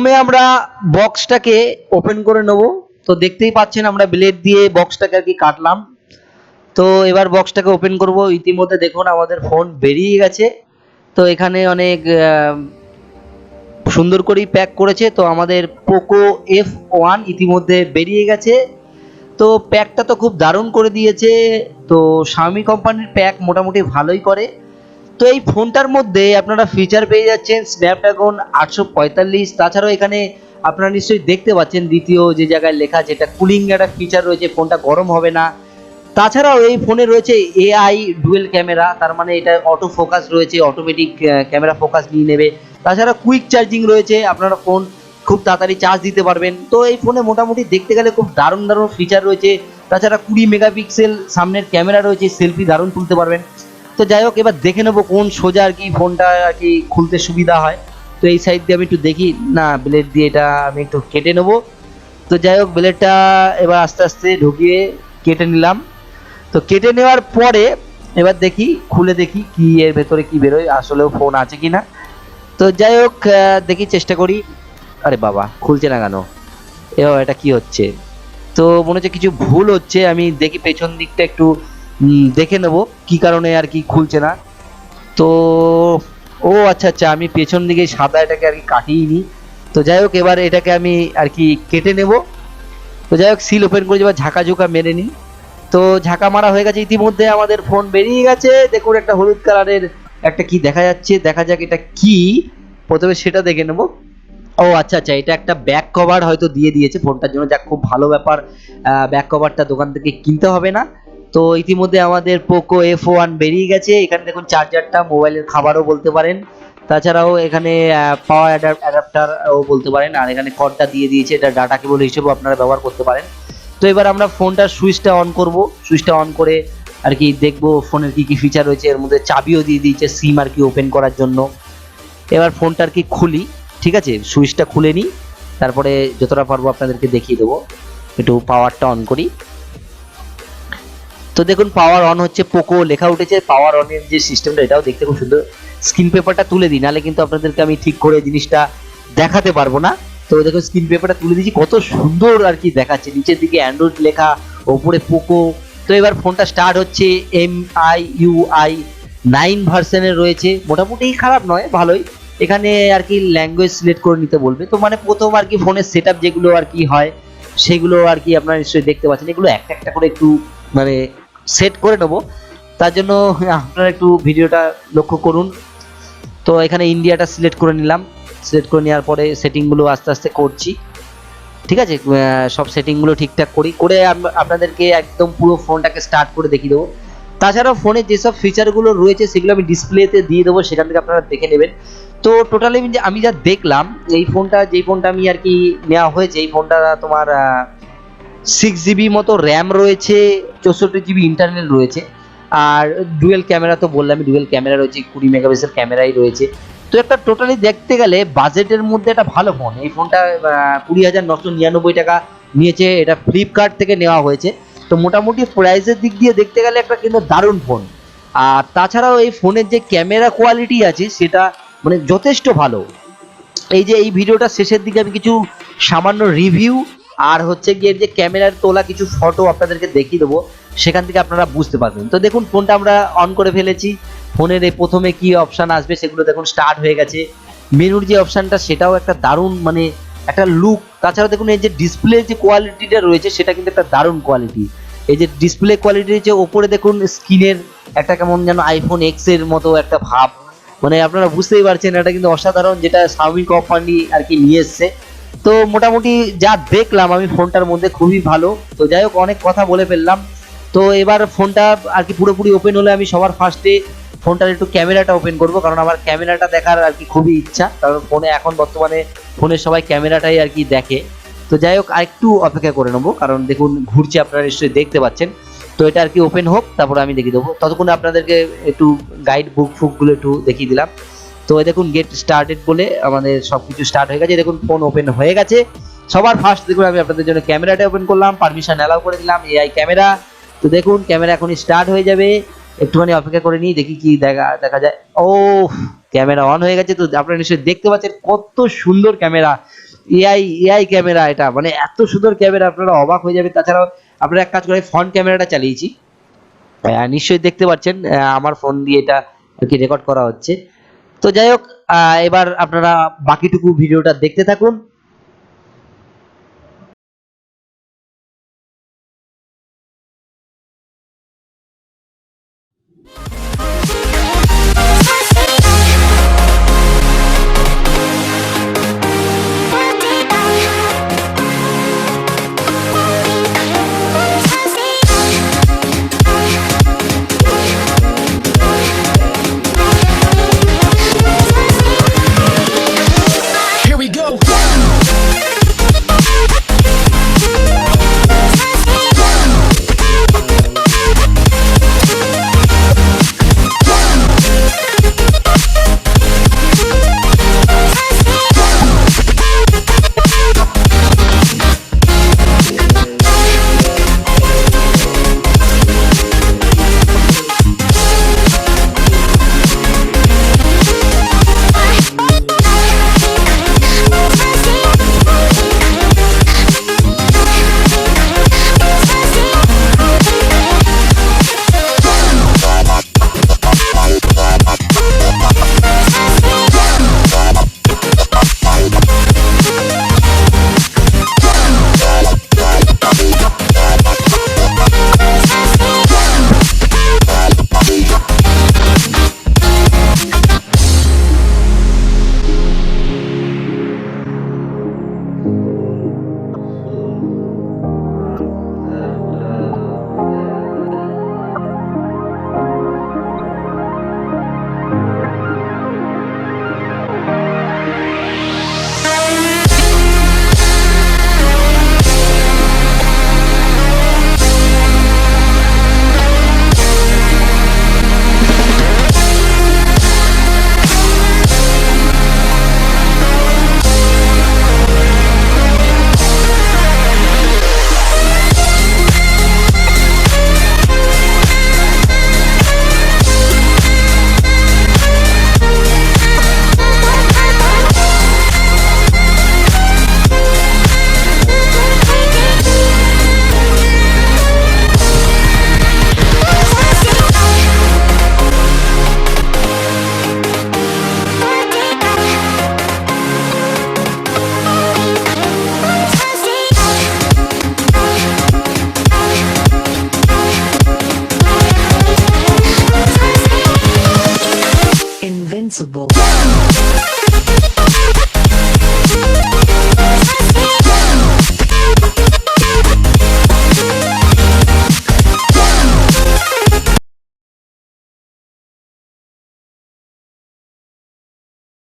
প্রথমে আমরা বক্সটাকে ওপেন করে নেব। তো দেখতেই পাচ্ছেন আমরা ব্লেড দিয়ে বক্সটাকে আর কি কাটলাম। তো এবার বক্সটাকে ওপেন করব। ইতিমধ্যে দেখুন আমাদের ফোন বেরিয়ে গেছে। তো এখানে অনেক সুন্দর করেই প্যাক করেছে। তো আমাদের পোকো F1 ইতিমধ্যে বেরিয়ে গেছে। তো প্যাকটা তো খুব দারুণ করে দিয়েছে। তো Xiaomi কোম্পানির প্যাক মোটামুটি ভালোই করে। তো এই ফোনটার মধ্যে আপনারা ফিচার পেয়ে যাচ্ছেন স্ন্যাপড্রাগন 845। তাছাড়াও এখানে আপনারা নিশ্চয়ই দেখতে পাচ্ছেন দ্বিতীয় যে জায়গায় লেখা আছে এটা কুলিং একটা ফিচার রয়েছে, ফোনটা গরম হবে না। তাছাড়াও এই ফোনে রয়েছে এআই ডুয়েল ক্যামেরা, তার মানে এটা অটো ফোকাস রয়েছে, অটোমেটিক ক্যামেরা ফোকাস নিয়ে নেবে। তাছাড়া কুইক চার্জিং রয়েছে, আপনারা ফোন খুব তাড়াতাড়ি চার্জ দিতে পারবেন। তো এই ফোনে মোটামুটি দেখতে গেলে খুব দারুণ দারুণ ফিচার রয়েছে। তাছাড়া 20 মেগাপিক্সেল সামনের ক্যামেরা রয়েছে, সেলফি দারুণ তুলতে পারবেন। তো যাই হোক, এবার দেখে নেবো কোন সোজা আর কি ফোনটা আর কি খুলতে সুবিধা হয়। তো এই সাইড দিয়ে আমি একটু দেখি, না ব্লেড দিয়ে এটা আমি একটু কেটে নেবো। তো যাই হোক, ব্লেডটা এবার আস্তে আস্তে ঢুকিয়ে কেটে নিলাম। তো কেটে নেওয়ার পরে এবার দেখি, খুলে দেখি কি এর ভেতরে কি বেরোয়, আসলেও ফোন আছে কিনা। তো যাই হোক, দেখি চেষ্টা করি। আরে বাবা, খুলছে না কেন? এবার এটা কি হচ্ছে? তো মনে হচ্ছে কিছু ভুল হচ্ছে। আমি দেখি পেছন দিকটা একটু দেখে নেব কি কারণে আর কি খুলছে না। তো ও আচ্ছা আচ্ছা, আমি পেছন দিকে সাদা এটাকে আর কি কাটিয়ে নিই। তো যাই হোক, এবার এটাকে আমি আর কি কেটে নেব। তো যাই হোক, সিল ওপেন করে এবার ঝাঁকা ঝুঁকা মেরে নিই। তো ঝাঁকা মারা হয়ে গেছে, ইতিমধ্যে আমাদের ফোন বেরিয়ে গেছে। দেখুন একটা হলুদ কালারের একটা কি দেখা যাচ্ছে, দেখা যাক এটা কি। প্রথমে সেটা দেখে নেব। ও আচ্ছা আচ্ছা, এটা একটা ব্যাক কভার হয়তো দিয়ে দিয়েছে ফোনটার জন্য, যাক খুব ভালো ব্যাপার। ব্যাক কভারটা দোকান থেকে কিনতে হবে না। তো ইতিমধ্যে আমাদের পোকো F1 বেরিয়ে গেছে। এখানে দেখুন চার্জারটা, মোবাইলের খাবারও বলতে পারেন। তাছাড়াও এখানে পাওয়ার অ্যাডাপ্টারও বলতে পারেন। আর এখানে কর্ডটা দিয়ে দিয়েছে, এটা ডাটা কেবল হিসেবেও আপনারা ব্যবহার করতে পারেন। তো এবার আমরা ফোনটার সুইচটা অন করব। সুইচটা অন করে আর কি দেখবো ফোনের কি কি ফিচার রয়েছে। এর মধ্যে চাবিও দিয়ে দিয়েছে সিম আর কি ওপেন করার জন্য। এবার ফোনটা আর কি খুলি, ঠিক আছে, সুইচটা খুলে নিই, তারপরে যতটা পারবো আপনাদেরকে দেখিয়ে দেবো। একটু পাওয়ারটা অন করি। তো দেখুন পাওয়ার অন হচ্ছে, পোকো লেখা উঠেছে। পাওয়ার অনের যে সিস্টেমটা এটাও দেখতে খুব সুন্দর। স্ক্রিন পেপারটা তুলে দিই, নাহলে কিন্তু আপনাদেরকে আমি ঠিক করে জিনিসটা দেখাতে পারবো না। তো দেখুন স্ক্রিন পেপারটা তুলে দিয়েছি, কত সুন্দর আর কি দেখাচ্ছে। নিচের দিকে অ্যান্ড্রয়েড লেখা, ওপরে পোকো। তো এবার ফোনটা স্টার্ট হচ্ছে। MIUI 9 ভার্সনের রয়েছে, মোটামুটি খারাপ নয়, ভালোই। এখানে আর কি ল্যাঙ্গুয়েজ সিলেক্ট করে নিতে বলবে। তো মানে প্রথম আর কি ফোনের সেটআপ যেগুলো আর কি হয় সেগুলো আর কি আপনারা নিশ্চয়ই দেখতে পাচ্ছেন। এগুলো একটা একটা করে একটু মানে সেট করে নেবো, তার জন্য আপনারা একটু ভিডিওটা লক্ষ্য করুন। তো এখানে ইন্ডিয়াটা সিলেক্ট করে নিলাম। সিলেক্ট করে নেওয়ার পরে সেটিংগুলো আস্তে আস্তে করছি, ঠিক আছে। সব সেটিংগুলো ঠিকঠাক করে আপনাদেরকে একদম পুরো ফোনটাকে স্টার্ট করে দেখিয়ে দেবো। তাছাড়াও ফোনে যেসব ফিচারগুলো রয়েছে সেগুলো আমি ডিসপ্লেতে দিয়ে দেবো, সেখান থেকে আপনারা দেখে নেবেন। তো টোটালি আমি যা দেখলাম, এই ফোনটা যেই ফোনটা আমি আর কি নেওয়া হয়েছে, এই ফোনটা তোমার 6 GB মতো র্যাম রয়েছে, 64 GB ইন্টারনাল রয়েছে। আর ডুয়েল ক্যামেরা তো বললাম, ডুয়েল ক্যামেরা রয়েছে, 20 মেগাপিক্সেল ক্যামেরাই রয়েছে। তো একটা টোটালি দেখতে গেলে বাজেটের মধ্যে একটা ভালো ফোন। এই ফোনটা 20,999 টাকা নিয়েছে, এটা ফ্লিপকার্ট থেকে নেওয়া হয়েছে। তো মোটামুটি প্রাইসের দিক দিয়ে দেখতে গেলে একটা কিন্তু দারুণ ফোন। আর তাছাড়াও এই ফোনের যে ক্যামেরা কোয়ালিটি আছে সেটা মানে যথেষ্ট ভালো। এই যে এই ভিডিওটা শেষের দিকে আমি কিছু সামান্য রিভিউ আর হচ্ছে গিয়ে যে ক্যামেরার তোলা কিছু ফটো আপনাদেরকে দেখিয়ে দেবো, সেখান থেকে আপনারা বুঝতে পারবেন। তো দেখুন ফোনটা আমরা অন করে ফেলেছি। ফোনের এই প্রথমে কি অপশান আসবে সেগুলো দেখুন স্টার্ট হয়ে গেছে। মেনুর যে অপশানটা সেটাও একটা দারুণ মানে একটা লুক। তাছাড়া দেখুন এই যে ডিসপ্লে যে কোয়ালিটিটা রয়েছে সেটা কিন্তু একটা দারুণ কোয়ালিটি। এই যে ডিসপ্লে কোয়ালিটির যে ওপরে দেখুন স্ক্রিনের একটা কেমন যেন আইফোন এক্স এর মতো একটা ভাব, মানে আপনারা বুঝতেই পারছেন এটা কিন্তু অসাধারণ, যেটা Xiaomi কোম্পানি আর কি নিয়ে এসছে। তো মোটামুটি যা দেখলাম আমি ফোনটার মধ্যে খুবই ভালো। তো যাই হোক, অনেক কথা বলে ফেললাম। তো এবার ফোনটা আর কি পুরোপুরি ওপেন হলে আমি সবার ফার্স্টে ফোনটার একটু ক্যামেরাটা ওপেন করব, কারণ আমার ক্যামেরাটা দেখার আর কি খুবই ইচ্ছা, কারণ ফোনে এখন বর্তমানে ফোনের সবাই ক্যামেরাটাই আর কি দেখে। তো যাই হোক, আরেকটু অপেক্ষা করে নেবো, কারণ দেখুন ঘুরছে, আপনারা নিশ্চয়ই দেখতে পাচ্ছেন। তো এটা আর কি ওপেন হোক, তারপরে আমি দেখিয়ে দেবো। ততক্ষণে আপনাদেরকে একটু গাইড বুকগুলো একটু দেখিয়ে দিলাম। তো দেখুন গেট স্টার্টেড বলে আমাদের সবকিছু স্টার্ট হয়ে গেছে। দেখুন ফোন ওপেন হয়ে গেছে। সবার ফার্স্ট দেখুন আমি আপনাদের জন্য ক্যামেরাটা ওপেন করলাম, পারমিশন অ্যালাউ করে দিলাম, এআই ক্যামেরা। তো দেখুন ক্যামেরা এখনই স্টার্ট হয়ে যাবে, একটুখানি অপেক্ষা করে নিই, দেখি কি দেখা যায়। ও, ক্যামেরা অন হয়ে গেছে। তো আপনারা নিশ্চয়ই দেখতে পাচ্ছেন কত সুন্দর ক্যামেরা। এআই ক্যামেরা, এটা মানে এত সুন্দর ক্যামেরা, আপনারা অবাক হয়ে যাবে। তাছাড়াও আপনারা এক কাজ করে ফ্রন্ট ক্যামেরাটা চালিয়েছি, নিশ্চয়ই দেখতে পাচ্ছেন আমার ফোন দিয়ে এটা আর কি রেকর্ড করা হচ্ছে। তো যাই হোক, এবার আপনারা বাকিটুকু ভিডিওটা দেখতে থাকুন।